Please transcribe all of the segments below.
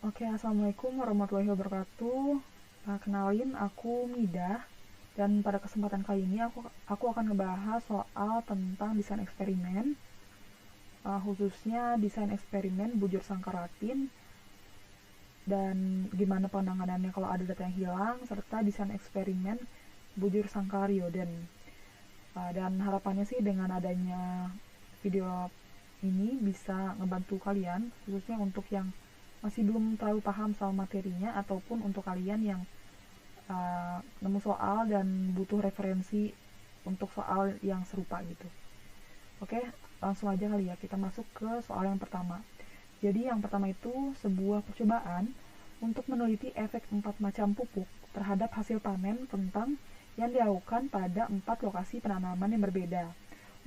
Oke, assalamualaikum warahmatullahi wabarakatuh. Kenalin, aku Midah. Dan pada kesempatan kali ini aku akan ngebahas soal tentang desain eksperimen, khususnya desain eksperimen bujur sangkaratin dan gimana penanganannya kalau ada data yang hilang, serta desain eksperimen bujur sangkarioden. Dan harapannya sih dengan adanya video ini bisa ngebantu kalian, khususnya untuk yang masih belum terlalu paham sama materinya, ataupun untuk kalian yang nemu soal dan butuh referensi untuk soal yang serupa gitu. Oke, langsung aja kali ya, kita masuk ke soal yang pertama. Jadi yang pertama itu sebuah percobaan untuk meneliti efek 4 macam pupuk terhadap hasil panen kentang yang dilakukan pada 4 lokasi penanaman yang berbeda.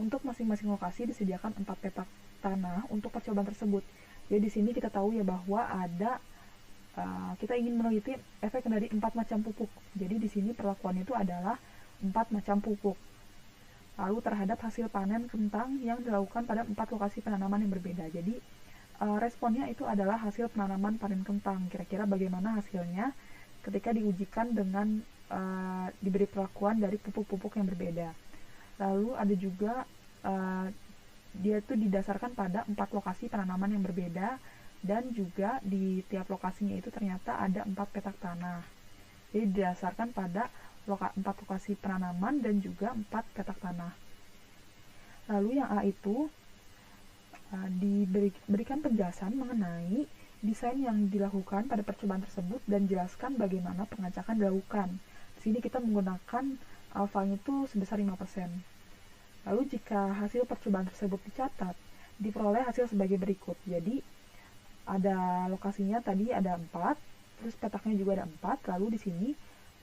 Untuk masing-masing lokasi disediakan 4 petak tanah untuk percobaan tersebut. Jadi di sini kita tahu ya bahwa ada kita ingin meneliti efek dari 4 macam pupuk. Jadi di sini perlakuannya itu adalah 4 macam pupuk. Lalu terhadap hasil panen kentang yang dilakukan pada 4 lokasi penanaman yang berbeda. Jadi responnya itu adalah hasil penanaman panen kentang. Kira-kira bagaimana hasilnya ketika diujikan dengan diberi perlakuan dari pupuk-pupuk yang berbeda. Lalu ada juga dia itu didasarkan pada 4 lokasi penanaman yang berbeda, dan juga di tiap lokasinya itu ternyata ada 4 petak tanah. Jadi didasarkan pada 4 lokasi penanaman dan juga 4 petak tanah. Lalu yang A itu diberikan penjelasan mengenai desain yang dilakukan pada percobaan tersebut dan jelaskan bagaimana pengacakan dilakukan. Di sini kita menggunakan alfanya itu sebesar 5%. Lalu jika hasil percobaan tersebut dicatat, diperoleh hasil sebagai berikut. Jadi ada lokasinya tadi ada 4, terus petaknya juga ada 4. Lalu di sini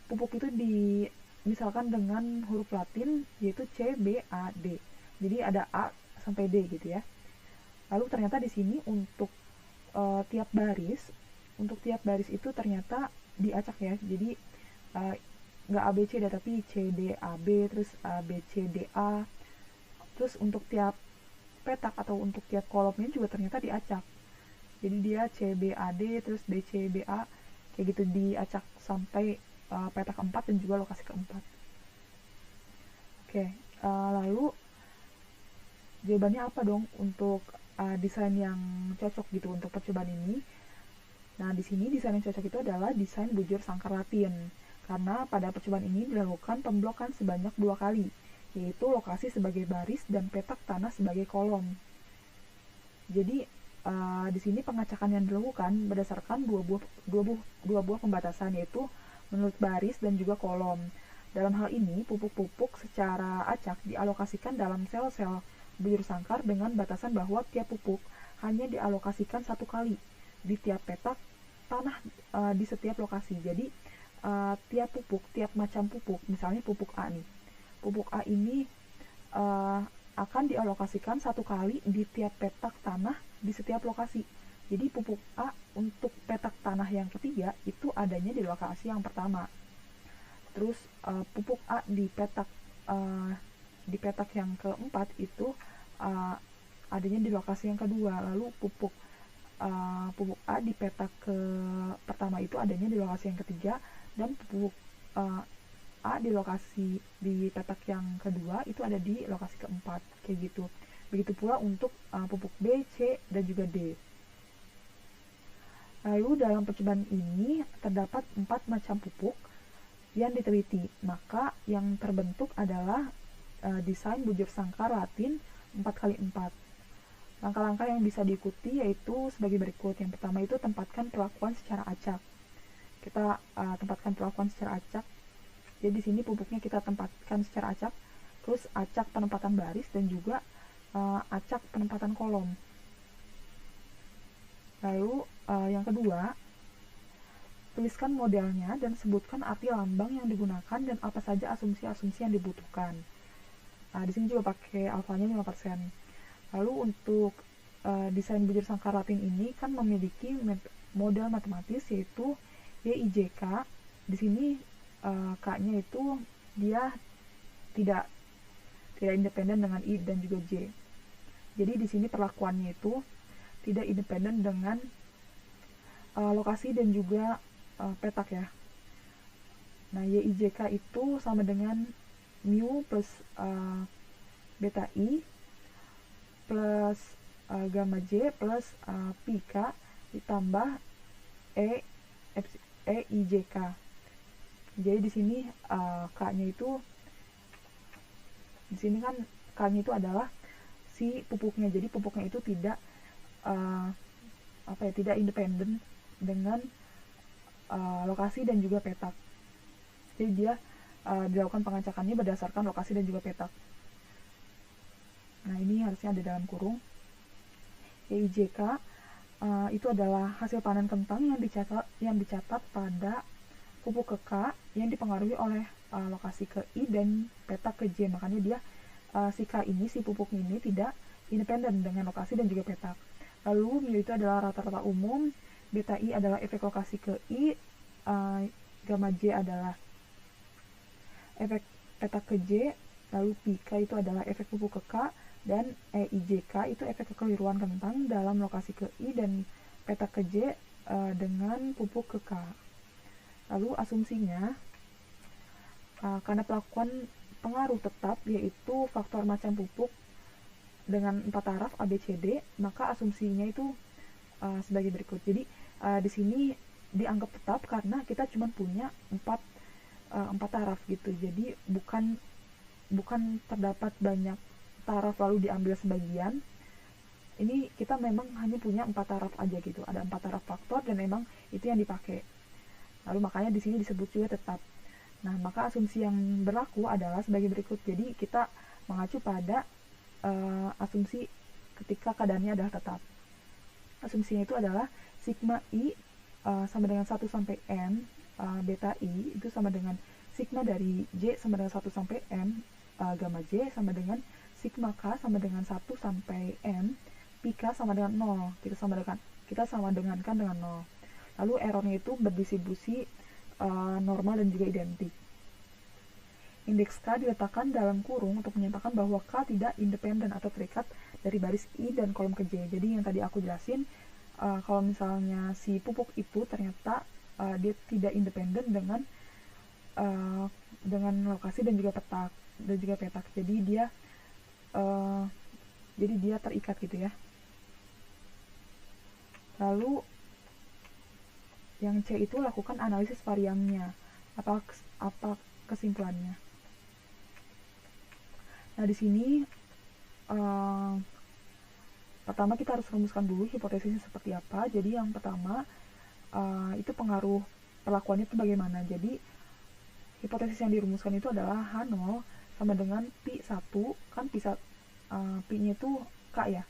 pupuk itu misalkan dengan huruf Latin yaitu C, B, A, D. Jadi ada A sampai D gitu ya. Lalu ternyata di sini untuk tiap baris itu ternyata diacak ya. Jadi nggak A, B, C, D, tapi C, D, A, B, terus A, B, C, D, A. Terus untuk tiap petak atau untuk tiap kolomnya juga ternyata diacak. Jadi dia C, B, A, D, terus D, C, B, A, kayak gitu diacak sampai petak keempat dan juga lokasi keempat. Oke, lalu jawabannya apa dong untuk desain yang cocok gitu untuk percobaan ini? Nah, di sini desain yang cocok itu adalah desain bujur sangkar Latin, karena pada percobaan ini dilakukan pemblokan sebanyak 2 kali, yaitu lokasi sebagai baris dan petak tanah sebagai kolom. Jadi di sini pengacakan yang dilakukan berdasarkan dua buah pembatasan, yaitu menurut baris dan juga kolom. Dalam hal ini, pupuk-pupuk secara acak dialokasikan dalam sel-sel bujur sangkar dengan batasan bahwa tiap pupuk hanya dialokasikan 1 kali di tiap petak tanah di setiap lokasi. Jadi tiap macam pupuk, misalnya pupuk A nih. Pupuk A ini akan dialokasikan 1 kali di tiap petak tanah di setiap lokasi. Jadi pupuk A untuk petak tanah yang ketiga itu adanya di lokasi yang pertama. Terus pupuk A di petak yang keempat itu adanya di lokasi yang kedua. Lalu pupuk A di petak ke pertama itu adanya di lokasi yang ketiga, dan pupuk A di petak yang kedua itu ada di lokasi keempat, kayak gitu. Begitu pula untuk pupuk B, C, dan juga D. Lalu dalam percobaan ini terdapat 4 macam pupuk yang diteliti, maka yang terbentuk adalah desain bujur sangkar Latin 4x4. Langkah-langkah yang bisa diikuti yaitu sebagai berikut. Yang pertama itu tempatkan perlakuan secara acak. Kita tempatkan perlakuan secara acak. Jadi di sini pupuknya kita tempatkan secara acak, terus acak penempatan baris dan juga acak penempatan kolom. Lalu yang kedua, tuliskan modelnya dan sebutkan arti lambang yang digunakan dan apa saja asumsi-asumsi yang dibutuhkan. Di sini juga pakai alfanya 5%. Lalu untuk desain bujur sangkar Latin ini kan memiliki model matematis yaitu YIJK. Di sini K-nya itu dia tidak independen dengan I dan juga J. Jadi di sini perlakuannya itu tidak independen dengan lokasi dan juga petak ya. Nah, YIJK itu sama dengan mu plus beta I plus gamma J plus pi K ditambah EIJK. Jadi di sini K-nya itu, di sini kan K-nya itu adalah si pupuknya. Jadi pupuknya itu tidak tidak independen dengan lokasi dan juga petak. Jadi dia dilakukan pengacakannya berdasarkan lokasi dan juga petak. Nah, ini harusnya ada dalam kurung. YIJK itu adalah hasil panen kentang yang dicatat pada pupuk ke K yang dipengaruhi oleh lokasi ke I dan petak ke J. Makanya dia si K ini, si pupuk ini tidak independen dengan lokasi dan juga petak. Lalu mu itu adalah rata-rata umum, beta I adalah efek lokasi ke I, gamma J adalah efek petak ke J, lalu pi K itu adalah efek pupuk ke K, dan EIJK itu efek kekeliruan kentang dalam lokasi ke I dan petak ke J dengan pupuk ke K. Lalu asumsinya, karena pelakuan pengaruh tetap yaitu faktor macam pupuk dengan 4 taraf ABCD, maka asumsinya itu sebagai berikut. Jadi di sini dianggap tetap karena kita cuma punya 4 taraf gitu. Jadi bukan terdapat banyak taraf lalu diambil sebagian. Ini kita memang hanya punya 4 taraf aja gitu. Ada 4 taraf faktor dan memang itu yang dipakai. Lalu makanya di sini disebut juga tetap. Nah, maka asumsi yang berlaku adalah sebagai berikut. Jadi kita mengacu pada asumsi ketika keadaannya adalah tetap. Asumsinya itu adalah sigma I sama dengan 1 sampai N beta I itu sama dengan sigma dari J sama dengan 1 sampai N gamma J sama dengan sigma K sama dengan 1 sampai N pi K sama dengan 0. Kita sama dengankan dengan 0. Lalu errornya itu berdistribusi normal dan juga identik. Indeks K diletakkan dalam kurung untuk menyatakan bahwa K tidak independen atau terikat dari baris I dan kolom ke J. Jadi yang tadi aku jelasin, kalau misalnya si pupuk itu ternyata dia tidak independen dengan lokasi dan juga petak. Jadi dia terikat gitu ya. Lalu yang C itu lakukan analisis variannya. Apa kesimpulannya? Nah, di sini pertama kita harus rumuskan dulu hipotesisnya seperti apa. Jadi yang pertama itu pengaruh perlakuannya itu bagaimana. Jadi hipotesis yang dirumuskan itu adalah H0 sama dengan pi1, kan pi-nya itu K ya.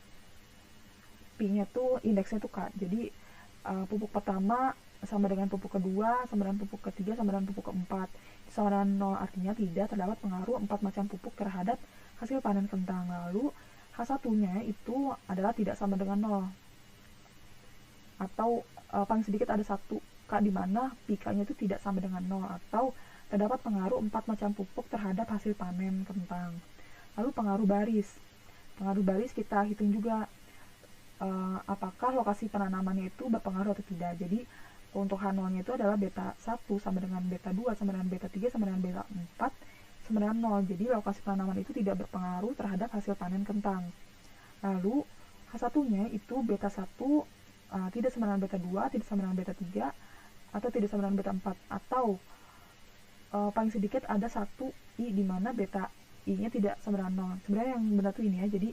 Pi-nya itu indeksnya itu K. Jadi pupuk pertama sama dengan pupuk kedua, sama dengan pupuk ketiga, sama dengan pupuk keempat. Sama dengan 0 artinya tidak terdapat pengaruh 4 macam pupuk terhadap hasil panen kentang. Lalu H1-nya itu adalah tidak sama dengan 0. Atau paling sedikit ada 1 K di mana P-K-nya itu tidak sama dengan 0, atau terdapat pengaruh 4 macam pupuk terhadap hasil panen kentang. Lalu pengaruh baris kita hitung juga apakah lokasi penanamannya itu berpengaruh atau tidak. Jadi untuk H0-nya itu adalah beta 1 sama dengan beta 2 sama dengan beta 3 sama dengan beta 4 sama dengan 0. Jadi lokasi penanaman itu tidak berpengaruh terhadap hasil panen kentang. Lalu H1-nya itu beta 1 tidak sama dengan beta 2, tidak sama dengan beta 3, atau tidak sama dengan beta 4, atau paling sedikit ada 1 I di mana beta I-nya tidak sama dengan 0. Sebenarnya yang benar tuh ini ya. Jadi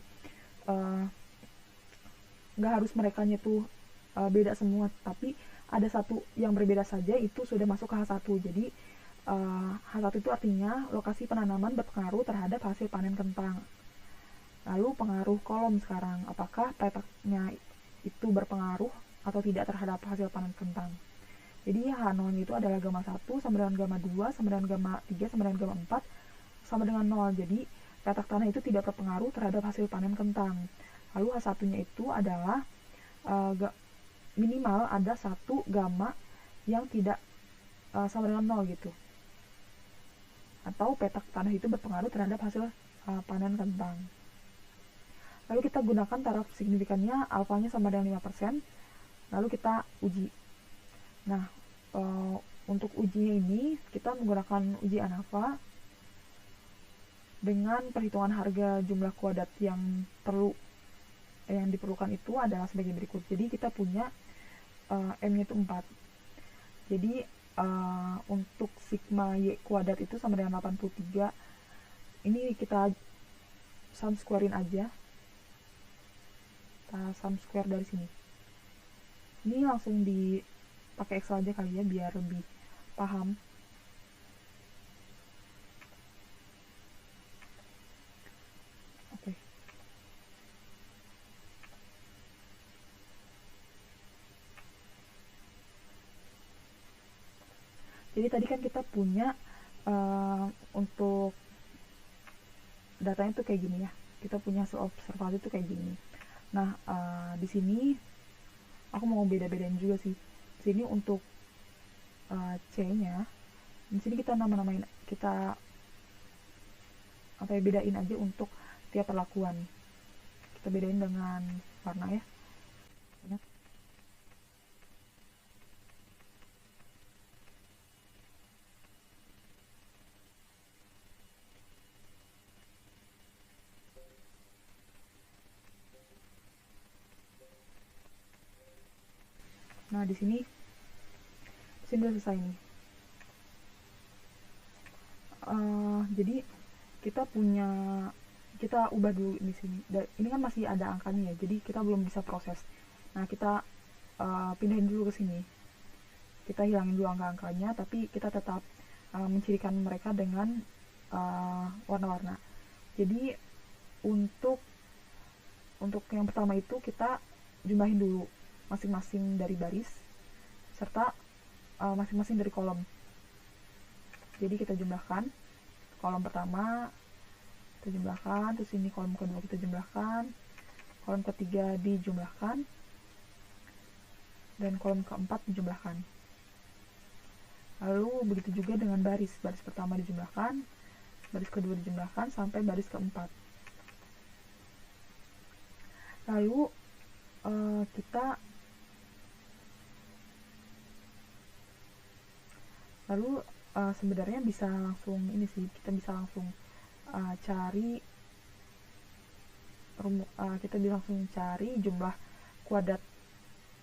nggak harus merekanya tuh beda semua, tapi ada 1 yang berbeda saja itu sudah masuk ke H1. Jadi H1 itu artinya lokasi penanaman berpengaruh terhadap hasil panen kentang. Lalu pengaruh kolom sekarang, apakah petaknya itu berpengaruh atau tidak terhadap hasil panen kentang. Jadi H0 itu adalah gamma 1 sama dengan gamma 2 sama dengan gamma 3 sama dengan gamma 4 sama dengan 0. Jadi petak tanah itu tidak berpengaruh terhadap hasil panen kentang. Lalu H1-nya itu adalah minimal ada 1 gamma yang tidak sama dengan 0 gitu. Atau petak tanah itu berpengaruh terhadap hasil panen kentang. Lalu kita gunakan taraf signifikannya, alfanya sama dengan 5%. Lalu kita uji. Nah, untuk ujinya ini kita menggunakan uji ANAFA dengan perhitungan harga jumlah kuadrat yang diperlukan itu adalah sebagai berikut. Jadi kita punya M-nya itu 4. Jadi untuk sigma Y kuadrat itu sama dengan 83. Ini kita sum squarein aja. Kita sum square dari sini. Ini langsung dipakai Excel aja kali ya biar lebih paham. Oke. Jadi tadi kan kita punya untuk datanya tuh kayak gini ya. Kita punya hasil observasi tuh kayak gini. Nah, di sini aku mau beda-bedain juga sih. Di sini untuk C-nya, di sini kita nama-namain, kita bedain aja untuk tiap perlakuan. Kita bedain dengan warna ya. Nah, di sini udah selesai nih. Jadi kita ubah dulu di sini. Ini kan masih ada angkanya ya, jadi kita belum bisa proses. Nah, kita pindahin dulu ke sini. Kita hilangin dulu angka-angkanya, tapi kita tetap mencirikan mereka dengan warna-warna. Jadi untuk yang pertama itu kita jumlahin dulu masing-masing dari baris serta masing-masing dari kolom. Jadi kita jumlahkan kolom pertama, kita jumlahkan, terus ini kolom kedua kita jumlahkan, kolom ketiga dijumlahkan, dan kolom keempat dijumlahkan. Lalu begitu juga dengan baris pertama dijumlahkan, baris kedua dijumlahkan, sampai baris keempat. Lalu sebenarnya bisa langsung ini sih, kita bisa langsung cari jumlah kuadrat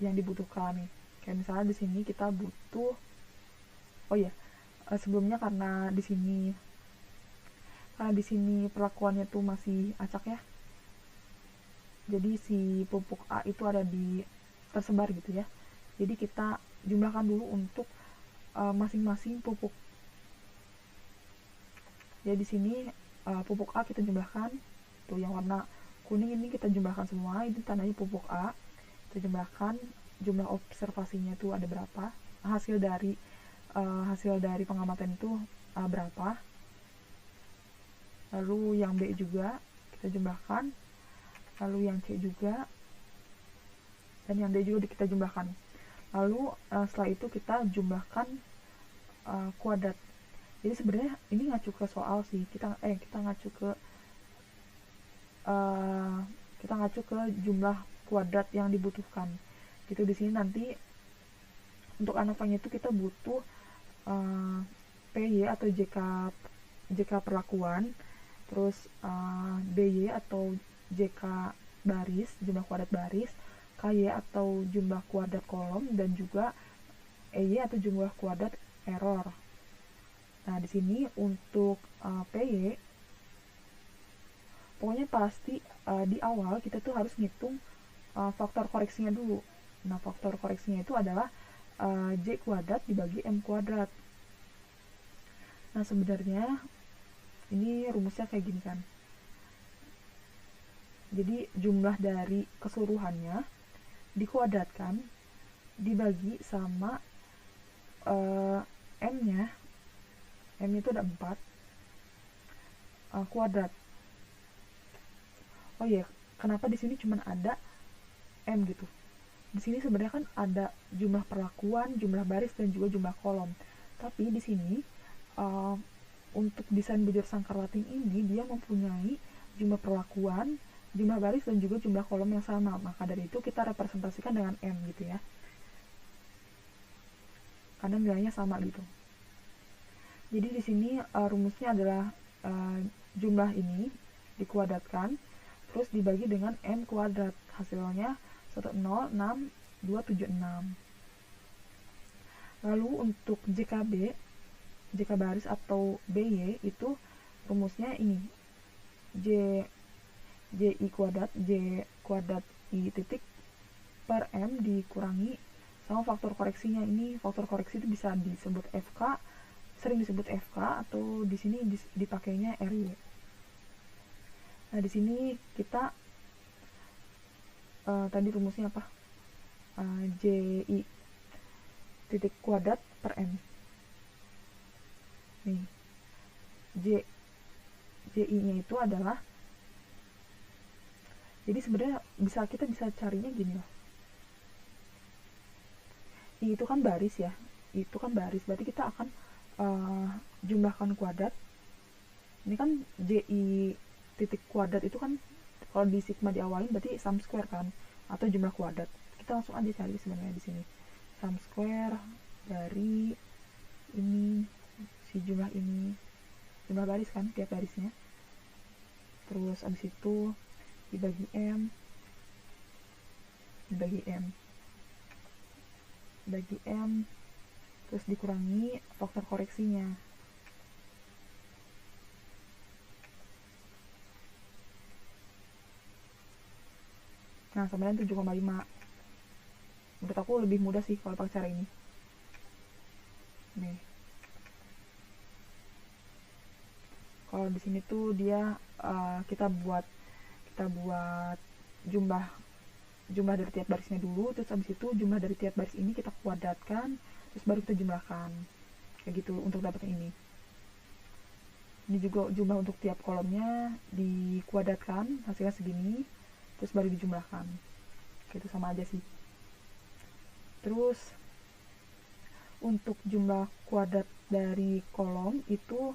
yang dibutuhkan nih. Kayak misalnya di sini kita butuh, sebelumnya karena di sini perlakuannya tuh masih acak ya. Jadi si pupuk A itu ada tersebar gitu ya. Jadi kita jumlahkan dulu untuk masing-masing pupuk. Jadi di sini pupuk A kita jumlahkan, tuh yang warna kuning ini kita jumlahkan semua, itu tandanya pupuk A. Kita jumlahkan jumlah observasinya itu ada berapa, hasil dari pengamatan itu berapa. Lalu yang B juga kita jumlahkan, lalu yang C juga, dan yang D juga kita jumlahkan. Lalu setelah itu kita jumlahkan kuadrat. Jadi sebenarnya ini ngacu ke soal sih, kita ngacu ke jumlah kuadrat yang dibutuhkan. Gitu. Di sini nanti untuk ANAFA-nya itu kita butuh PY atau JK perlakuan, terus BY atau JK baris, jumlah kuadrat baris, KY atau jumlah kuadrat kolom, dan juga EY atau jumlah kuadrat error. Nah, di sini untuk PY, pokoknya pasti di awal kita tuh harus ngitung faktor koreksinya dulu. Nah, faktor koreksinya itu adalah J kuadrat dibagi M kuadrat. Nah, sebenarnya ini rumusnya kayak gini kan. Jadi jumlah dari keseluruhannya dikuadratkan dibagi sama M-nya. M itu ada 4 kuadrat. Oh iya, kenapa di sini cuma ada M gitu? Di sini sebenarnya kan ada jumlah perlakuan, jumlah baris, dan juga jumlah kolom. Tapi di sini untuk desain bujur Sangkarwatin ini dia mempunyai jumlah perlakuan, jumlah baris, dan juga jumlah kolom yang sama. Maka dari itu kita representasikan dengan M gitu ya. karena nilainya sama gitu. Jadi di sini rumusnya adalah jumlah ini dikuadratkan terus dibagi dengan m kuadrat, hasilnya 106.276. Lalu untuk jk baris atau by itu rumusnya ini ji kuadrat i titik per m dikurangi sama faktor koreksinya. Ini faktor koreksi itu bisa disebut FK, sering disebut FK, atau di sini dipakainya RY. Nah, di sini kita tadi rumusnya apa? JI titik kuadrat per M. Nih, JI-nya itu adalah, jadi sebenarnya kita bisa carinya gini loh. I itu kan baris ya, itu kan baris, berarti kita akan jumlahkan kuadrat. Ini kan JI titik kuadrat itu kan kalau di sigma diawalin berarti sum square kan, atau jumlah kuadrat. Kita langsung aja cari sebenarnya di sini sum square dari ini, si jumlah ini, jumlah baris kan, tiap barisnya. Terus abis itu dibagi M terus dikurangi faktor koreksinya. Nah, sama dengan 7,5. Menurut aku lebih mudah sih kalau pakai cara ini. Nih, kalau di sini tuh dia kita buat jumlah dari tiap barisnya dulu, terus habis itu jumlah dari tiap baris ini kita kuadratkan, terus baru kita jumlahkan, kayak gitu untuk dapat ini. Ini juga jumlah untuk tiap kolomnya dikuadratkan, hasilnya segini, terus baru dijumlahkan, gitu, sama aja sih. Terus untuk jumlah kuadrat dari kolom itu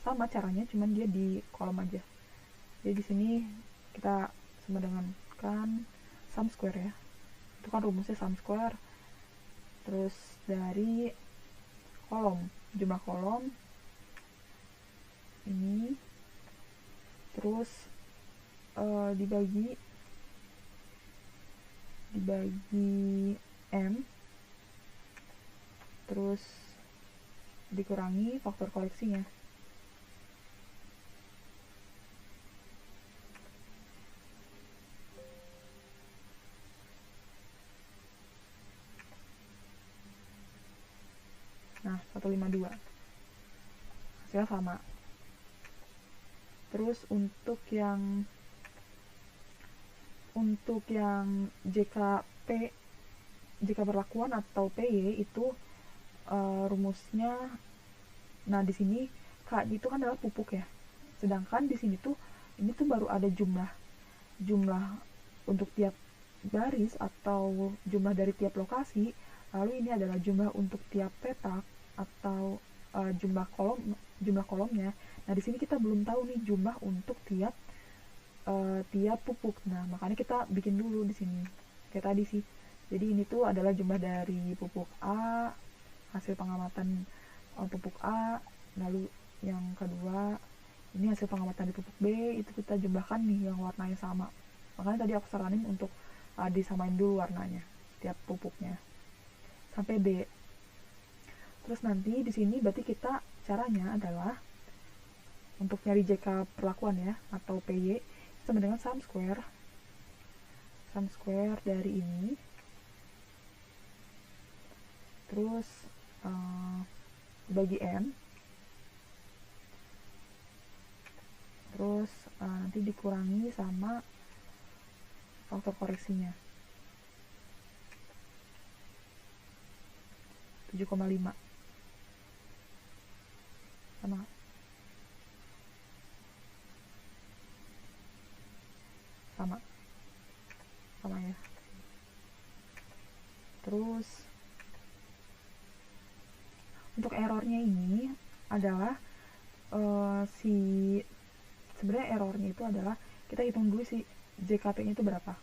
sama caranya, cuman dia di kolom aja. Jadi di sini kita sama dengan kan sum square ya, itu kan rumusnya sum square, terus dari kolom, jumlah kolom ini, terus dibagi M, terus dikurangi faktor koreksinya. Nah, 152 hasilnya sama. Terus untuk yang JK perlakuan atau PY itu rumusnya, nah di sini K itu kan adalah pupuk ya, sedangkan di sini tuh ini tuh baru ada jumlah untuk tiap baris atau jumlah dari tiap lokasi, lalu ini adalah jumlah untuk tiap petak atau jumlah kolomnya. Nah, di sini kita belum tahu nih jumlah untuk tiap pupuk. Nah, makanya kita bikin dulu di sini kayak tadi sih. Jadi ini tuh adalah jumlah dari pupuk A, hasil pengamatan pupuk A, lalu yang kedua ini hasil pengamatan di pupuk B, itu kita jumlahkan nih yang warnanya sama. Makanya tadi aku saranin untuk disamain dulu warnanya tiap pupuknya sampai B. Terus nanti di sini berarti kita caranya adalah untuk nyari JK perlakuan ya atau PY sama dengan sum square dari ini, terus bagi M, terus nanti dikurangi sama faktor koreksinya 7,5 sama ya. Terus untuk errornya ini adalah sebenarnya errornya itu adalah kita hitung dulu si JKP nya itu berapa,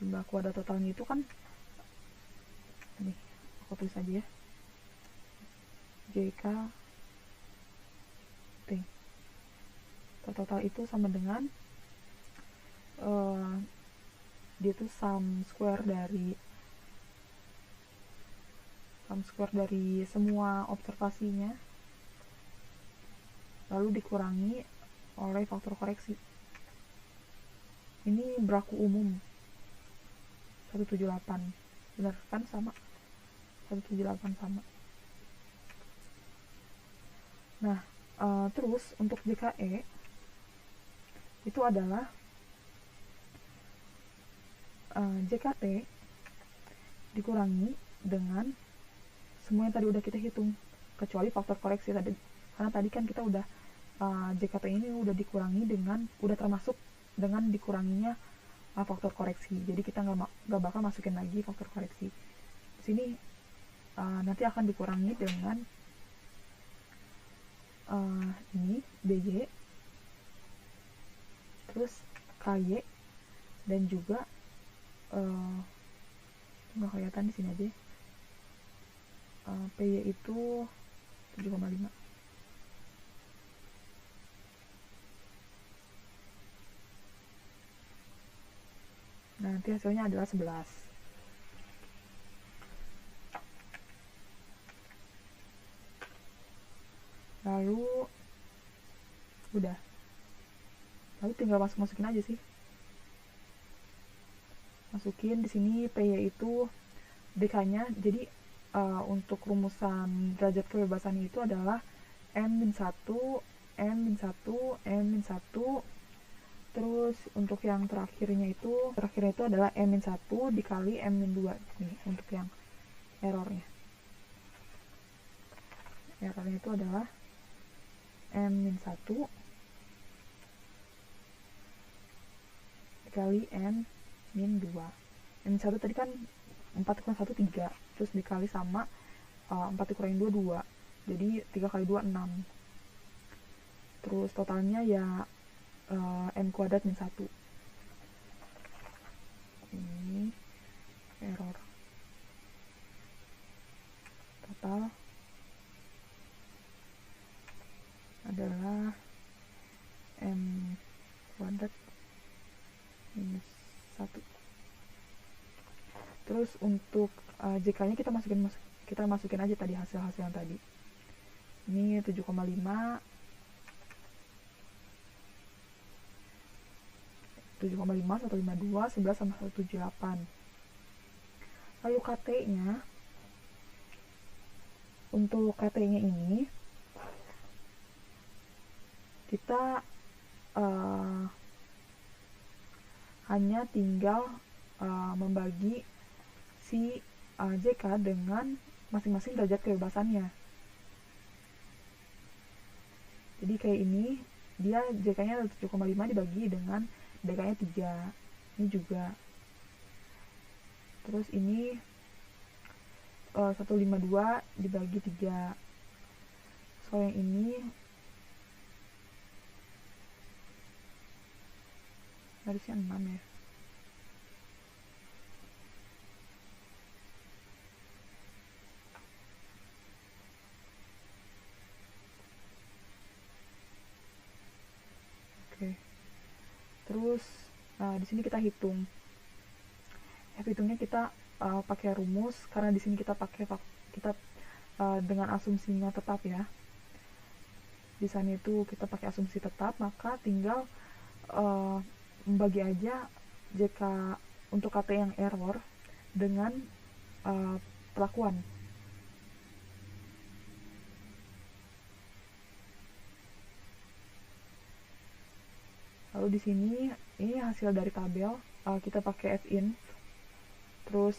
jumlah kuadrat totalnya itu kan nih, aku aku tulis aja ya, JKT. Total itu sama dengan dia tuh sum square dari semua observasinya, lalu dikurangi oleh faktor koreksi. Ini berlaku umum 178, benar kan? Sama 178 sama. Nah, terus untuk JKE itu adalah JKT dikurangi dengan semua yang tadi udah kita hitung, kecuali faktor koreksi tadi, karena tadi kan kita udah JKT ini udah dikurangi dengan, udah termasuk dengan dikuranginya faktor koreksi, jadi kita nggak bakal masukin lagi faktor koreksi. Di sini nanti akan dikurangi dengan ini BY, terus KY, dan juga nggak kelihatan di sini aja, PY itu 7,5. Nah, nanti hasilnya adalah 11. Lalu udah, lalu tinggal masukin aja sih, masukin di sini PY itu DK-nya. Jadi untuk rumusan derajat kebebasan itu adalah N-1, N-1, N-1. Terus untuk yang terakhirnya itu adalah M-1 dikali M-2 nih, untuk yang errornya itu adalah M-1 dikali N-2. M-1 tadi kan 4 kurang 1 3, terus dikali sama 4 dikurangin 2 2, jadi 3 kali 2 6. Terus totalnya ya M kuadrat min 1. Ini error. Total adalah M kuadrat minus 1. Terus untuk JK-nya kita masukin aja tadi hasil-hasil yang tadi. Ini 7,5, 152, 11 sama 178. Lalu KT-nya, untuk KT-nya ini kita hanya tinggal membagi si JK dengan masing-masing derajat kebebasannya. Jadi kayak ini, dia JK-nya 7,5 dibagi dengan DK-nya 3. Ini juga. Terus ini 152 dibagi 3. So yang ini harusnya 6 ya. Terus di sini kita hitung. Hitungnya kita pakai rumus, karena di sini kita pakai dengan asumsinya tetap ya. Di sana itu kita pakai asumsi tetap, maka tinggal membagi aja JK untuk KT yang error dengan perlakuan. Lalu di sini ini hasil dari tabel, kita pakai finf, terus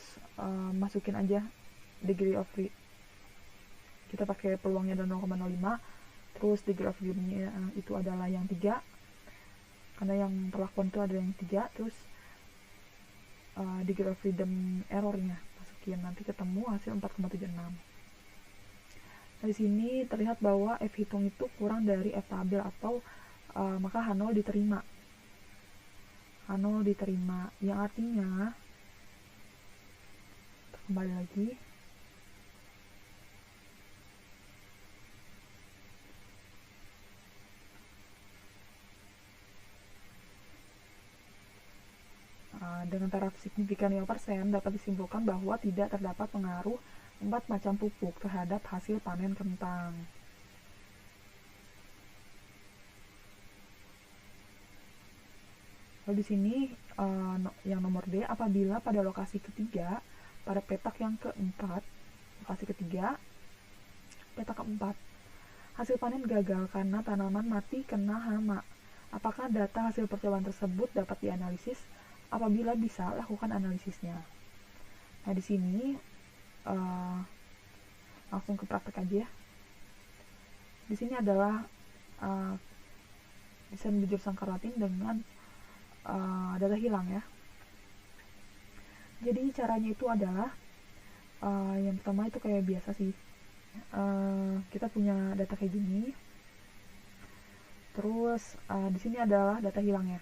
masukin aja degree of freedom. Kita pakai peluangnya ada 0,05, terus degree of freedom-nya itu adalah yang 3, karena yang perlakuan itu ada yang 3, terus degree of freedom errornya masukin, nanti ketemu hasil 4,76. Nah, di sini terlihat bahwa F hitung itu kurang dari F tabel, atau maka H0 diterima. H0 diterima, yang artinya kembali lagi dengan taraf signifikan 5%, dapat disimpulkan bahwa tidak terdapat pengaruh 4 macam pupuk terhadap hasil panen kentang. Lalu di sini yang nomor D, apabila pada lokasi ketiga, pada petak yang keempat, lokasi ketiga, petak keempat, hasil panen gagal karena tanaman mati kena hama. Apakah data hasil percobaan tersebut dapat dianalisis? Apabila bisa, lakukan analisisnya. Nah, di sini langsung ke praktek aja ya. Di sini adalah desain bujur sangkar latin dengan data hilang ya. Jadi caranya itu adalah yang pertama itu kayak biasa sih. Kita punya data kayak gini. Terus di sini adalah data hilangnya.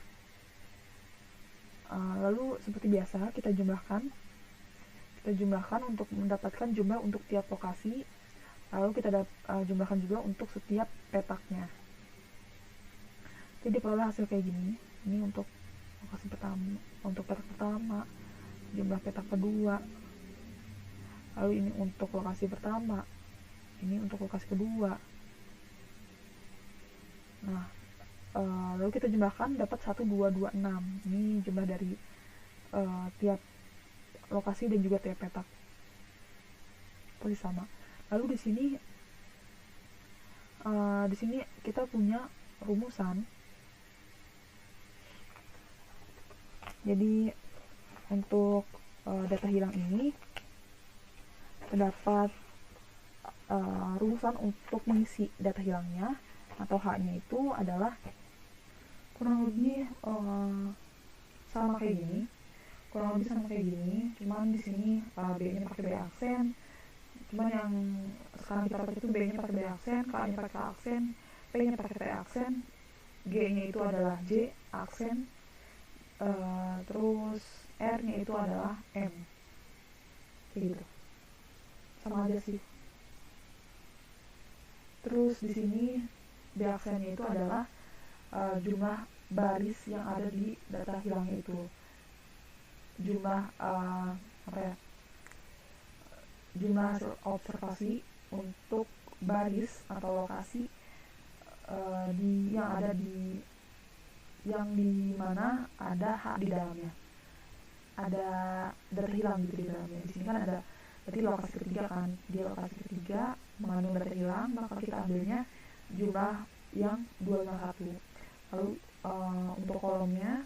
Lalu seperti biasa kita jumlahkan untuk mendapatkan jumlah untuk tiap lokasi. Lalu kita jumlahkan juga untuk setiap petaknya. Jadi peroleh hasil kayak gini. Ini untuk lokasi pertama, untuk petak pertama, jumlah petak kedua. Lalu ini untuk lokasi pertama, ini untuk lokasi kedua. Nah, lalu kita jumlahkan dapat 1, 2, 2, 6. Ini jumlah dari tiap lokasi dan juga tiap petak. Pasti sama. Lalu di sini kita punya rumusan. Jadi untuk data hilang ini terdapat rumusan untuk mengisi data hilangnya atau H-nya itu adalah kurang lebih sama kayak gini. Cuman di sini B-nya pakai B aksen. Cuman yang sekarang kita pakai itu B-nya pakai B aksen, K-nya pakai K aksen, P-nya pakai P aksen, G-nya itu adalah J aksen, terus R-nya itu adalah M. Kayak gitu. Sama aja sih. Terus di sini B aksennya itu adalah jumlah baris yang ada di data hilangnya itu. Jumlah jumlah hasil observasi untuk baris atau lokasi yang di mana ada H di dalamnya, ada data hilang gitu di dalamnya. Di sini kan ada berarti lokasi ketiga kan, dia lokasi ketiga mengandung data hilang, maka kita ambilnya jumlah yang 251. Lalu untuk kolomnya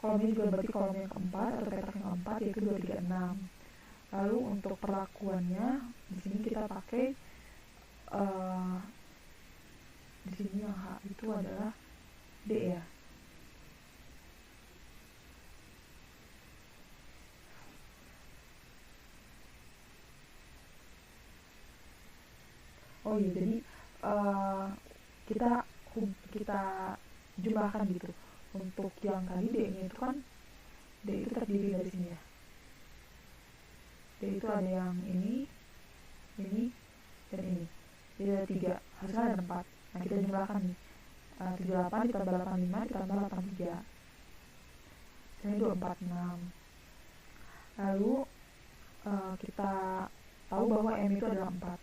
juga berarti kolom yang keempat atau petak yang keempat, yaitu 236. Lalu untuk perlakuannya di sini kita pakai di sini yang H itu adalah D ya. Oh iya, jadi kita jumlahkan gitu. Untuk yang tadi D-nya itu kan, D itu terdiri dari sini ya. D itu ada yang ini, dan ini. Jadi ada 3, harusnya ada 4. Nah, kita jumlahkan nih. 38 ditambah 85 ditambah 83. Ini 246. Lalu kita tahu bahwa M itu adalah 4.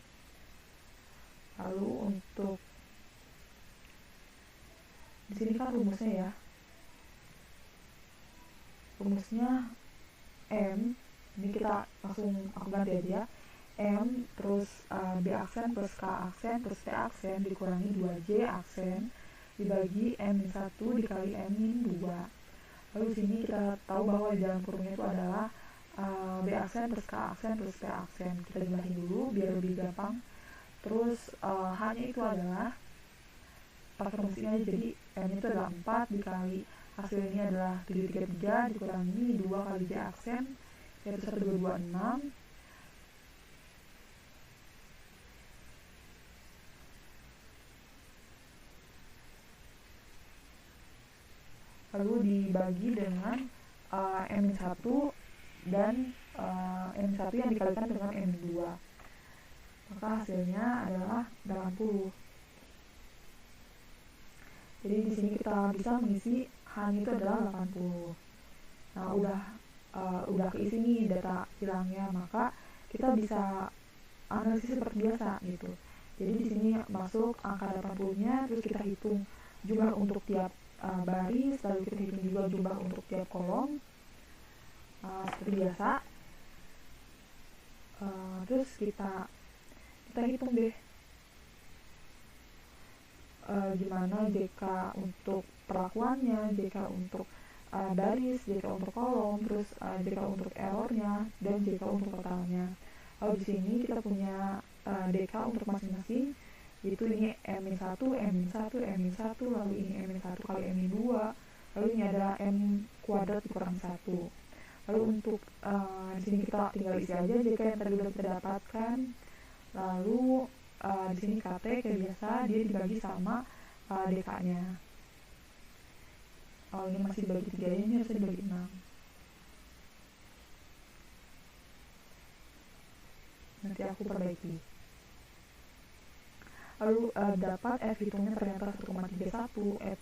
Lalu untuk di sini kan rumusnya ya. Rumusnya M, ini kita langsung aku ganti aja. M terus B aksen plus K aksen plus T aksen dikurangi 2J aksen dibagi M-1 dikali M-2. Lalu di sini kita tahu bahwa di dalam kurungnya itu adalah B aksen plus K aksen plus T aksen. Kita jumlahin dulu biar lebih gampang. Terus H-nya itu adalah pakai rumus ini aja, jadi M itu adalah 4 dikali hasilnya adalah 733 dikurangi 2 kali J aksen yaitu 1226. Lalu dibagi dengan M1 dan M1 yang dikalikan dengan M2. Maka hasilnya adalah 80. Jadi di sini kita bisa mengisi H itu adalah 80. Nah, udah keisi nih data hilangnya, maka kita bisa analisis seperti biasa gitu. Jadi di sini masuk angka 80-nya, terus kita hitung jumlah untuk tiap baris, lalu kita hitung juga jumlah untuk tiap kolom, seperti biasa. Terus kita hitung deh gimana JK untuk perlakuannya, JK untuk baris, JK untuk kolom, terus JK untuk errornya, dan JK untuk totalnya. Lalu di sini kita punya DK untuk masing-masing, yaitu ini M-1, M-1, M-1, lalu ini M-1 kali M-2, lalu ini ada M kuadrat dikurangi 1. Lalu untuk di sini kita tinggal isi aja JK yang tadi udah kita dapatkan. Lalu di sini KT kayak biasa, dia dibagi sama DK-nya. Oh, ini masih dibagi 3 ya, ini harusnya dibagi 6. Nanti aku perbaiki. Lalu dapat F hitungnya ternyata 1,31, F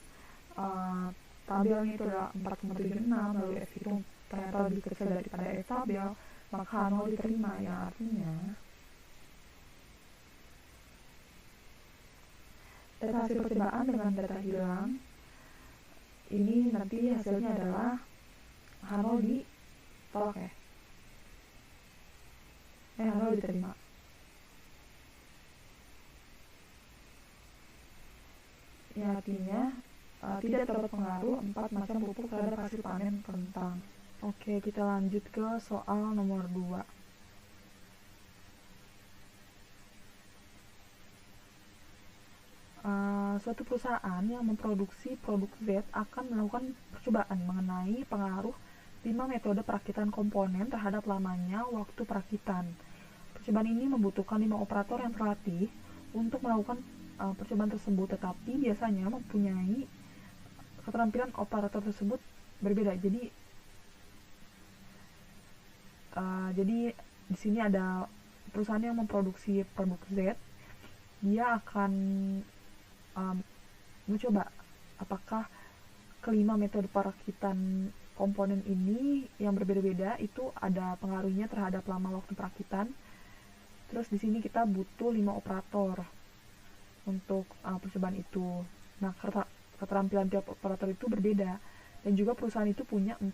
tabelnya itu adalah 4,76, lalu F hitung ternyata lebih kecil daripada F tabel, maka 0 diterima, yang artinya data hasil percobaan dengan data hilang ini nanti hasilnya adalah H0 ditolak ya, H0 diterima. Ya, artinya tidak terdapat pengaruh 4 macam pupuk terhadap hasil panen kentang. Oke, kita lanjut ke soal nomor 2. Suatu perusahaan yang memproduksi produk Z akan melakukan percobaan mengenai pengaruh 5 metode perakitan komponen terhadap lamanya waktu perakitan. Percobaan ini membutuhkan 5 operator yang terlatih untuk melakukan percobaan tersebut, tetapi biasanya mempunyai keterampilan operator tersebut berbeda. Jadi di sini ada perusahaan yang memproduksi produk Z, dia akan mencoba apakah kelima metode perakitan komponen ini yang berbeda-beda itu ada pengaruhnya terhadap lama waktu perakitan. Terus di sini kita butuh 5 operator untuk percobaan itu. Nah, keterampilan tiap operator itu berbeda, dan juga perusahaan itu punya 4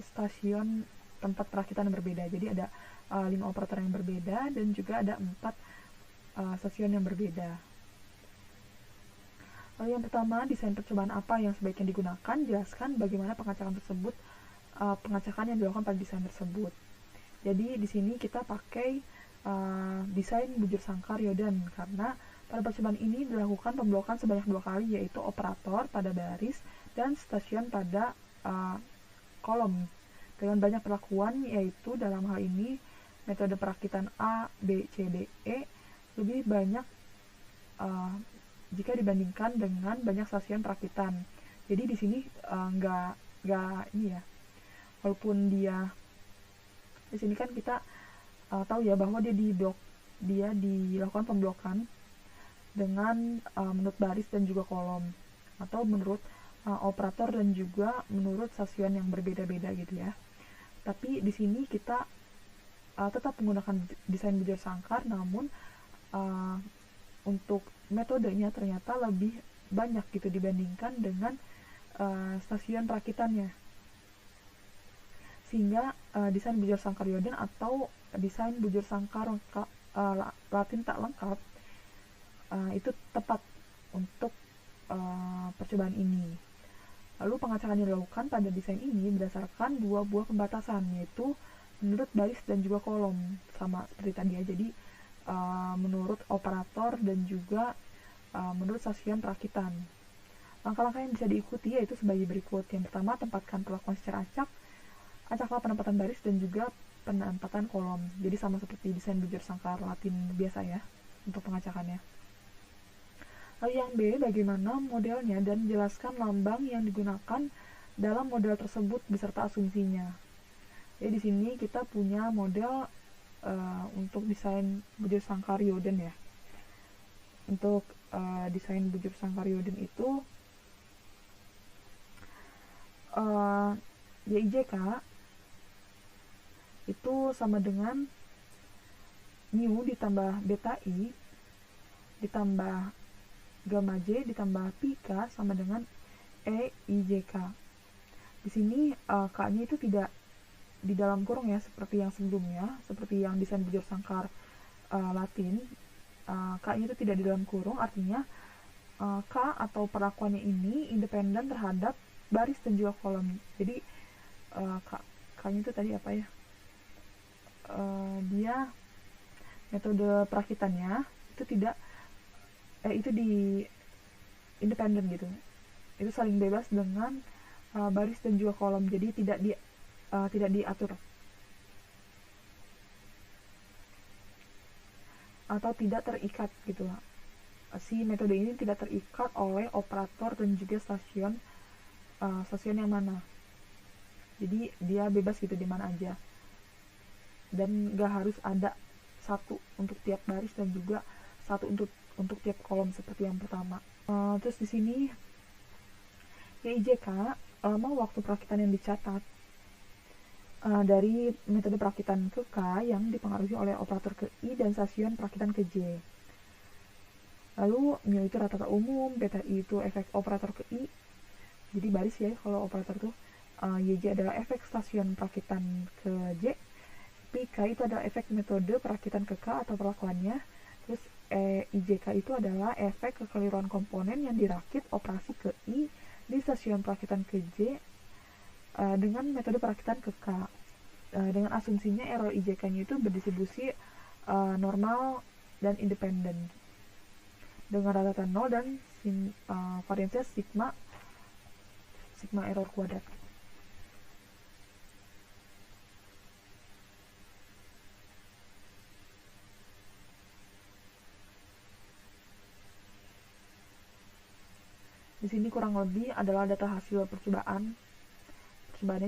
stasiun tempat perakitan yang berbeda. Jadi ada 5 operator yang berbeda dan juga ada 4 stasiun yang berbeda. Lalu yang pertama, desain percobaan apa yang sebaiknya digunakan? Jelaskan bagaimana pengacakan tersebut, pengacakan yang dilakukan pada desain tersebut. Jadi di sini kita pakai desain bujur sangkar Yodan, karena pada percobaan ini dilakukan pemblokan sebanyak 2 kali, yaitu operator pada baris dan stasiun pada kolom, dengan banyak perlakuan, yaitu dalam hal ini metode perakitan A, B, C, D, E lebih banyak jika dibandingkan dengan banyak stasiun perakitan. Jadi di sini nggak ini ya, walaupun dia di sini kan kita tahu ya bahwa dia dilakukan pemblokan dengan menurut baris dan juga kolom, atau menurut operator dan juga menurut stasiun yang berbeda-beda gitu ya. Tapi di sini kita tetap menggunakan desain bujur sangkar, namun untuk metodenya ternyata lebih banyak gitu dibandingkan dengan stasiun perakitannya, sehingga desain bujur sangkar Yodan atau desain bujur sangkar Latin tak lengkap itu tepat untuk percobaan ini. Lalu pengacakan yang dilakukan pada desain ini berdasarkan 2 buah pembatasan, yaitu menurut baris dan juga kolom, sama seperti tadi ya. Jadi menurut operator dan juga menurut stasiun perakitan. Langkah-langkah yang bisa diikuti yaitu sebagai berikut. Yang pertama, tempatkan perlakuan secara acaklah penempatan baris dan juga penempatan kolom. Jadi sama seperti desain bujur sangkar Latin biasa ya untuk pengacakannya. Lalu yang B, bagaimana modelnya dan jelaskan lambang yang digunakan dalam model tersebut beserta asumsinya. Jadi di sini kita punya model untuk desain bujur sangkar Yodan ya. Untuk desain bujur sangkar Yodan itu YIJK itu sama dengan mu ditambah beta I ditambah gamma J ditambah pi K sama dengan EIJK. Di sini K-nya itu tidak di dalam kurung ya, seperti yang sebelumnya, seperti yang desain bujur sangkar Latin. K-nya itu tidak di dalam kurung, artinya K atau perlakuannya ini independen terhadap baris dan juga kolom. Jadi K-nya itu tadi apa ya? Dia metode perakitannya itu tidak itu di independen gitu, itu saling bebas dengan baris dan juga kolom, jadi tidak diatur atau tidak terikat gitu. Si metode ini tidak terikat oleh operator dan juga stasiun yang mana, jadi dia bebas gitu di mana aja, dan gak harus ada satu untuk tiap baris dan juga satu untuk tiap kolom seperti yang pertama. Terus di sini YIJK mau waktu perakitan yang dicatat dari metode perakitan ke K yang dipengaruhi oleh operator ke I dan stasiun perakitan ke J. Lalu mu itu rata-rata umum, beta I itu efek operator ke I, jadi baris ya kalau operator tuh. YJ adalah efek stasiun perakitan ke J, pi K itu adalah efek metode perakitan ke K atau perlakuannya. Terus IJK itu adalah efek kekeliruan komponen yang dirakit operasi ke I di stasiun perakitan ke J dengan metode perakitan ke K. Dengan asumsinya error IJK-nya itu berdistribusi normal dan independen dengan rata-rata 0 dan variansinya sigma error kuadrat. Di sini kurang lebih adalah data hasil percobaannya.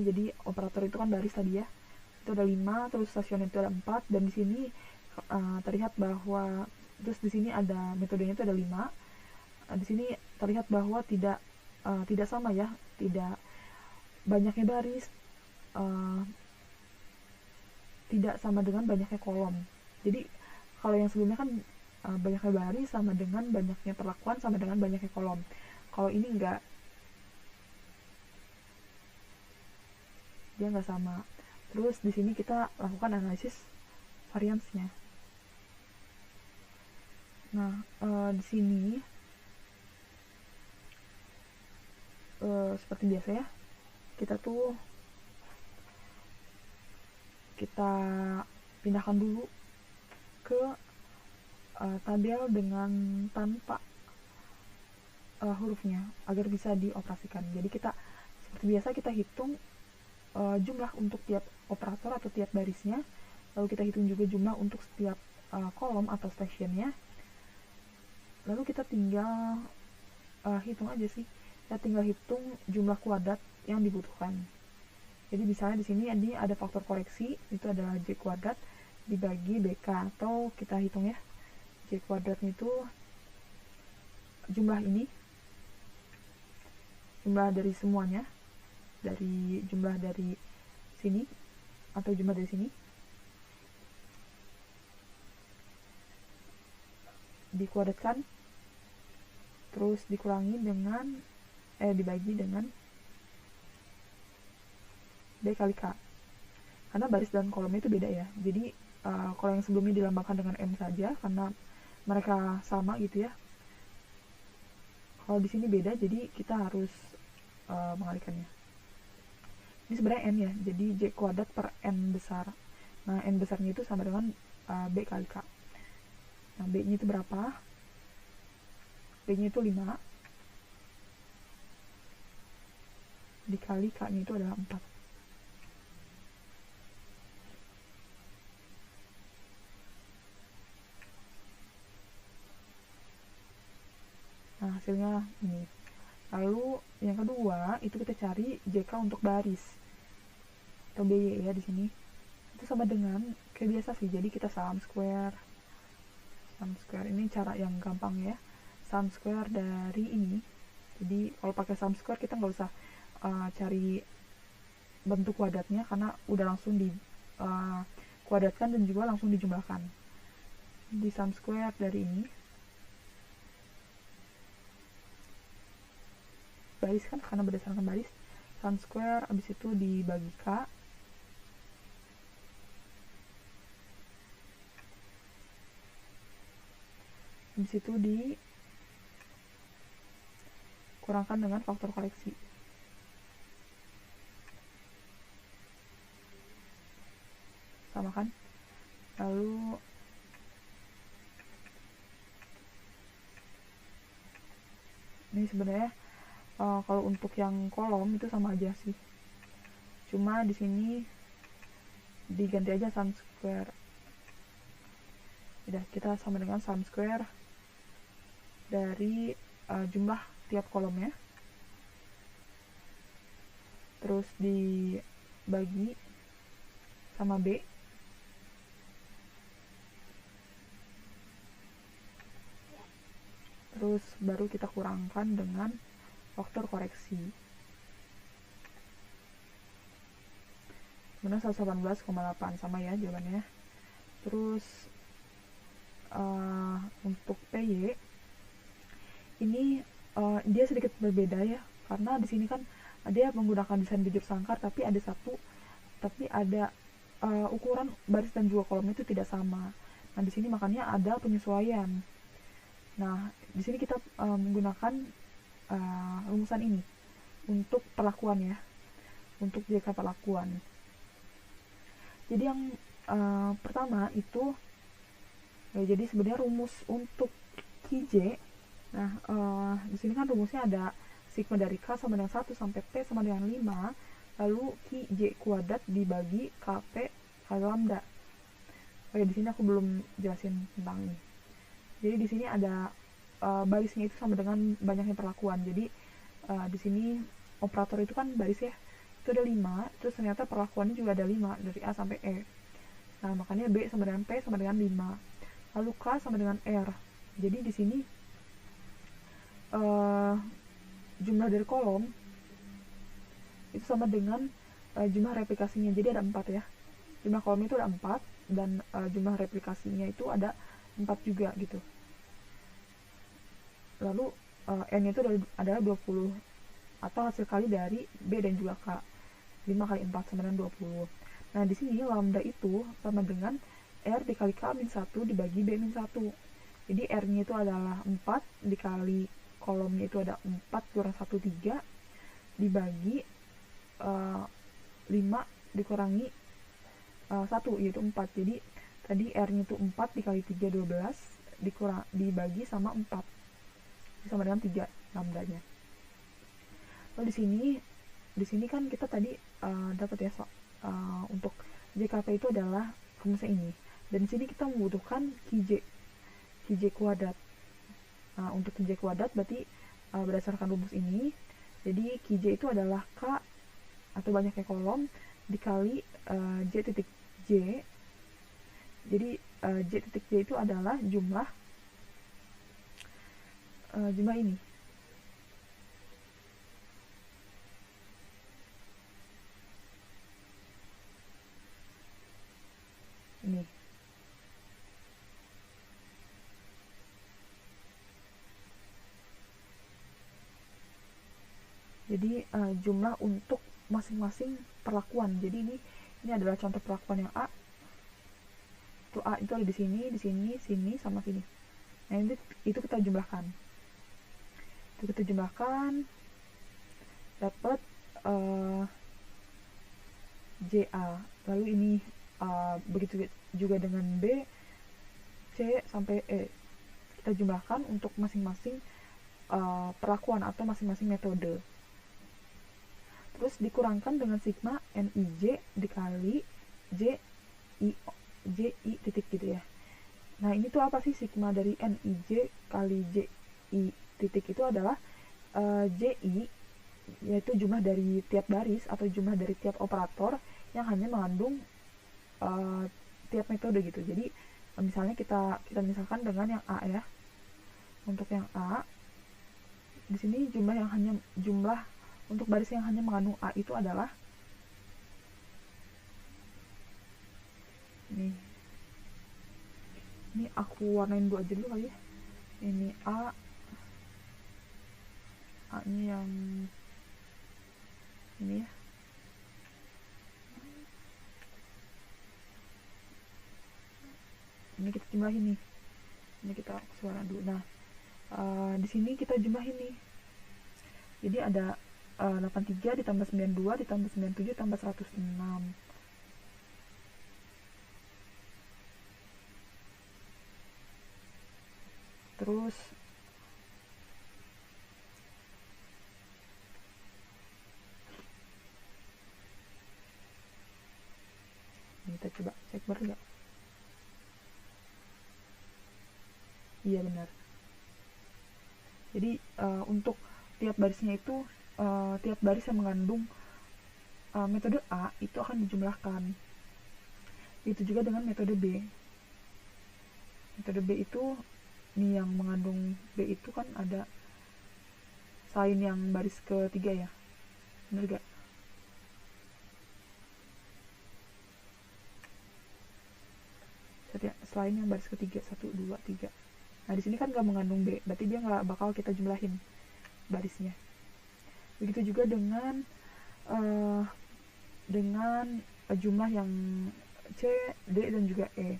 Jadi operator itu kan baris tadi ya, itu ada 5, terus stasiun itu ada 4, dan di sini terlihat bahwa terus di sini ada metodenya itu ada 5. Di sini terlihat bahwa tidak sama ya, tidak banyaknya baris tidak sama dengan banyaknya kolom. Jadi kalau yang sebelumnya kan banyaknya baris sama dengan banyaknya perlakuan sama dengan banyaknya kolom. Kalau ini enggak, dia nggak sama. Terus di sini kita lakukan analisis variansnya. Nah, di sini seperti biasa ya, kita pindahkan dulu ke tabel dengan tanpa hurufnya agar bisa dioperasikan. Jadi kita seperti biasa kita hitung jumlah untuk tiap operator atau tiap barisnya, lalu kita hitung juga jumlah untuk setiap kolom atau stationnya, lalu kita tinggal hitung aja sih, kita tinggal hitung jumlah kuadrat yang dibutuhkan. Jadi misalnya di sini ada faktor koreksi, itu adalah J kuadrat dibagi BK, atau kita hitung ya, J kuadratnya itu jumlah ini, jumlah dari semuanya, dari jumlah dari sini atau jumlah dari sini dikuadratkan, terus dikurangi dengan dibagi dengan B kali K, karena baris dan kolomnya itu beda ya. Jadi kalau yang sebelumnya dilambangkan dengan M saja karena mereka sama gitu ya, kalau di sini beda, jadi kita harus mengalihkannya. Ini sebenarnya N ya, jadi J kuadrat per N besar. Nah, N besarnya itu sama dengan B kali K. Nah, B nya itu berapa? B nya itu 5 dikali K nya itu adalah 4. Nah, hasilnya ini. Lalu yang kedua itu kita cari JK untuk baris atau BY ya di sini. Itu sama dengan kayak biasa sih. Jadi kita sum square ini cara yang gampang ya. Sum square dari ini. Jadi kalau pakai sum square kita nggak usah cari bentuk kuadratnya karena udah langsung di kuadratkan dan juga langsung dijumlahkan. Di sum square dari ini baris kan, karena berdasarkan baris, sum square abis itu dibagi K, abis itu dikurangkan dengan faktor koreksi. Sama kan? Lalu ini sebenarnya kalau untuk yang kolom itu sama aja sih, cuma di sini diganti aja sum square. Udah, kita sama dengan sum square dari jumlah tiap kolomnya, terus dibagi sama B, terus baru kita kurangkan dengan faktor koreksi. Benar 118,8 sama ya jawabannya. Terus untuk PY ini dia sedikit berbeda ya, karena di sini kan dia menggunakan desain bujur sangkar, tapi ada ukuran baris dan juga kolom itu tidak sama. Nah di sini makanya ada penyesuaian. Nah di sini kita menggunakan rumusan ini untuk perlakuan ya, untuk JK perlakuan. Jadi yang pertama itu ya, jadi sebenarnya rumus untuk QJ. Nah di sini kan rumusnya ada sigma dari K sama dengan 1 sampai P sama dengan 5, lalu QJ kuadrat dibagi KP kali lambda. Oke, di sini aku belum jelasin tentang ini. Jadi di sini ada barisnya itu sama dengan banyaknya perlakuan. Jadi di sini operator itu kan baris ya, itu ada 5, terus ternyata perlakuannya juga ada 5 dari A sampai E. Nah makanya B sama dengan P sama dengan 5, lalu K sama dengan R. Jadi di sini jumlah dari kolom itu sama dengan jumlah replikasinya. Jadi ada 4 ya, jumlah kolom itu ada 4 dan jumlah replikasinya itu ada 4 juga gitu. Lalu N itu adalah 20 atau hasil kali dari B dan juga K. 5 kali 4 sama dengan 20. Nah di sini lambda itu sama dengan R dikali K min 1 dibagi B min 1. Jadi R nya itu adalah 4 dikali kolomnya itu ada 4 kurang 1 3 dibagi 5 dikurangi 1 yaitu 4. Jadi tadi R nya itu 4 dikali 3 12 dibagi sama 4 sama dengan 3 lambdanya. Lalu di sini kan kita tadi dapat ya untuk JKP itu adalah rumusnya ini, dan di sini kita membutuhkan QJ kuadrat. Nah untuk QJ kuadrat berarti berdasarkan rumus ini, jadi QJ itu adalah K atau banyaknya kolom dikali J titik J. Jadi J titik J itu adalah jumlah ini. Ini. Jadi jumlah untuk masing-masing perlakuan. Jadi ini adalah contoh perlakuan yang A. A itu ada di sini, sini, sama sini. Nah itu kita jumlahkan. Kita jumlahkan dapat JA. Lalu ini begitu juga dengan B, C sampai E. Kita jumlahkan untuk masing-masing perlakuan atau masing-masing metode. Terus dikurangkan dengan sigma NIJ dikali JI titik gitu ya. Nah ini tuh apa sih sigma dari NIJ kali JI titik itu adalah JI, yaitu jumlah dari tiap baris atau jumlah dari tiap operator yang hanya mengandung tiap metode gitu. Jadi misalnya kita misalkan dengan yang A ya. Untuk yang A di sini jumlah untuk baris yang hanya mengandung A itu adalah Ini aku warnain dulu aja dulu kali ya. Ini A nya yang ini ya. Ini kita jumlahin nih. Ini kita warna dulu. Nah, di sini kita jumlahin nih. Jadi ada 83 ditambah 92 ditambah 97 tambah 106. Terus ini kita coba cek bener nggak? Iya benar. Jadi untuk tiap barisnya itu tiap baris yang mengandung metode A itu akan dijumlahkan. Itu juga dengan metode B. Metode B itu nih yang mengandung B itu kan ada sign yang baris ketiga ya, bener gak? Selain yang baris ketiga 1, 2, 3. Nah di sini kan gak mengandung B, berarti dia nggak bakal kita jumlahin barisnya. Begitu juga dengan jumlah yang C, D, dan juga E.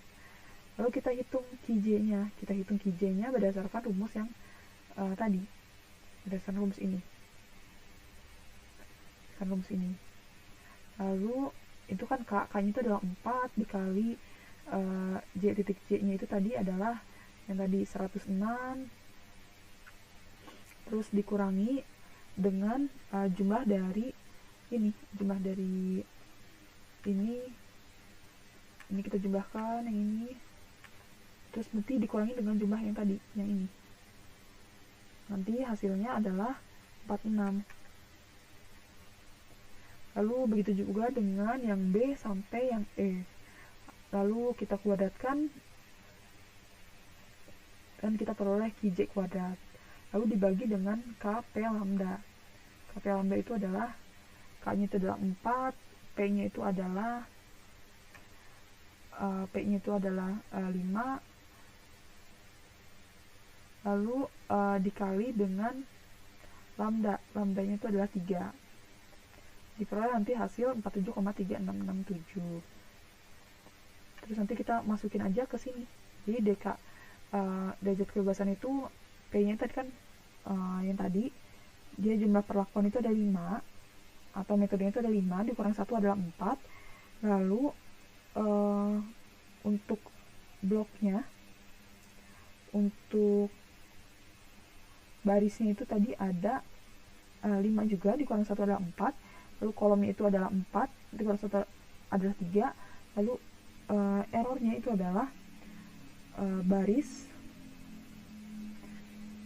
Lalu kita hitung Qj-nya. Kita hitung Qj-nya berdasarkan rumus yang tadi. Berdasarkan rumus ini. Lalu itu kan K-nya itu adalah 4 dikali J titik J-nya itu tadi adalah yang tadi 106. Terus dikurangi dengan jumlah dari ini kita jumlahkan yang ini, terus nanti dikurangi dengan jumlah yang tadi yang ini, nanti hasilnya adalah 46. Lalu begitu juga dengan yang B sampai yang E, lalu kita kuadratkan dan kita peroleh Qj kuadrat, lalu dibagi dengan Kp lambda. Kp lambda itu adalah K-nya itu adalah 4, P-nya itu adalah 5, lalu dikali dengan lambdanya itu adalah 3, diperoleh nanti hasil 47,3667. Terus nanti kita masukin aja ke sini. Jadi derajat kebebasan itu P-nya tadi kan yang tadi dia jumlah perlakuan itu ada 5, atau metodenya itu ada 5, dikurang 1 adalah 4. Lalu untuk bloknya, untuk barisnya itu tadi ada 5 juga, dikurang 1 adalah 4. Lalu kolomnya itu adalah 4, dikurang 1 adalah 3. Lalu errornya itu adalah baris,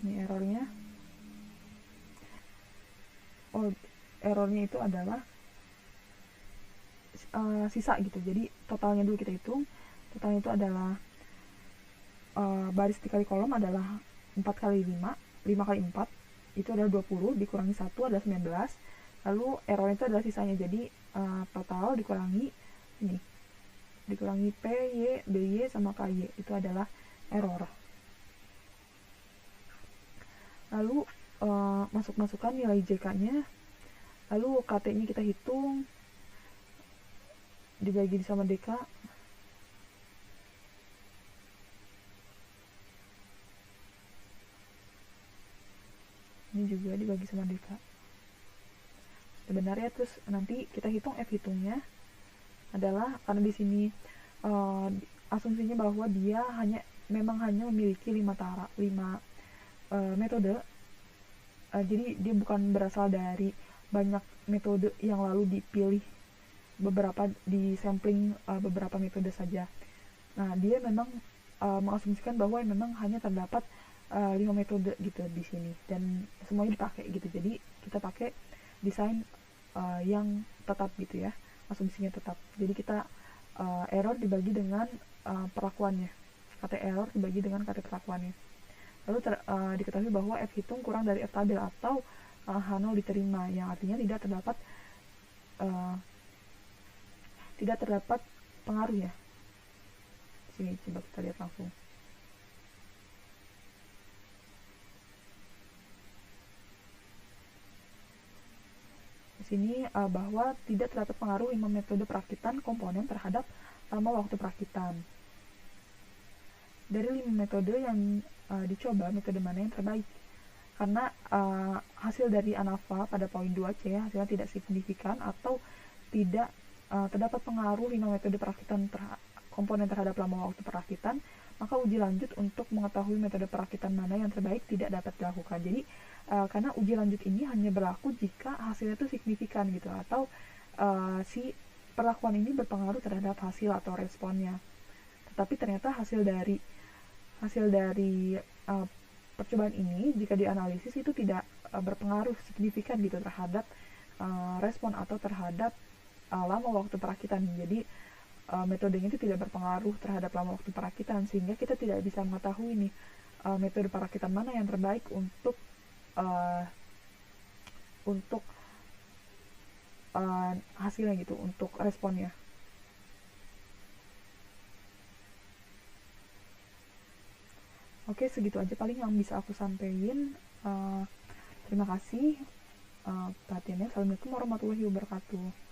ini errornya itu adalah sisa gitu. Jadi totalnya dulu kita hitung, totalnya itu adalah baris dikali kolom adalah 4 kali 5 kali 4 itu adalah 20, dikurangi 1 adalah 19. Lalu errornya itu adalah sisanya, jadi total dikurangi ini, dikurangi PY, BY, sama KY, itu adalah error. Lalu masukkan nilai JK-nya, lalu KT-nya kita hitung, dibagi sama DK. Ini juga dibagi sama DK. Sebenarnya terus nanti kita hitung F hitungnya adalah, karena di sini asumsinya bahwa dia memang hanya memiliki 5 metode. Jadi dia bukan berasal dari banyak metode yang lalu dipilih beberapa, di sampling beberapa metode saja. Nah, dia memang mengasumsikan bahwa memang hanya terdapat 5 metode gitu di sini, dan semuanya dipakai gitu. Jadi kita pakai desain yang tetap gitu ya, asumsinya tetap. Jadi kita error dibagi dengan perlakuannya, KT error dibagi dengan KT perlakuannya. Lalu diketahui bahwa F hitung kurang dari F tabel atau H0 diterima, yang artinya tidak terdapat pengaruh ya. Sini coba kita lihat langsung. Di sini bahwa tidak terdapat pengaruh 5 metode perakitan komponen terhadap lama waktu perakitan. Dari 5 metode yang dicoba, metode mana yang terbaik? Karena hasil dari ANAFA pada poin 2C hasilnya tidak signifikan atau tidak terdapat pengaruh 5 metode perakitan komponen terhadap lama waktu perakitan, maka uji lanjut untuk mengetahui metode perakitan mana yang terbaik tidak dapat dilakukan. Jadi karena uji lanjut ini hanya berlaku jika hasilnya itu signifikan gitu, atau si perlakuan ini berpengaruh terhadap hasil atau responnya. Tetapi ternyata hasil dari percobaan ini jika dianalisis itu tidak berpengaruh signifikan gitu terhadap respon atau terhadap lama waktu perakitan. Jadi metodenya itu tidak berpengaruh terhadap lama waktu perakitan, sehingga kita tidak bisa mengetahui nih metode perakitan mana yang terbaik untuk hasilnya gitu, untuk responnya. Oke, segitu aja paling yang bisa aku sampaikan. Terima kasih perhatiannya. Assalamualaikum warahmatullahi wabarakatuh.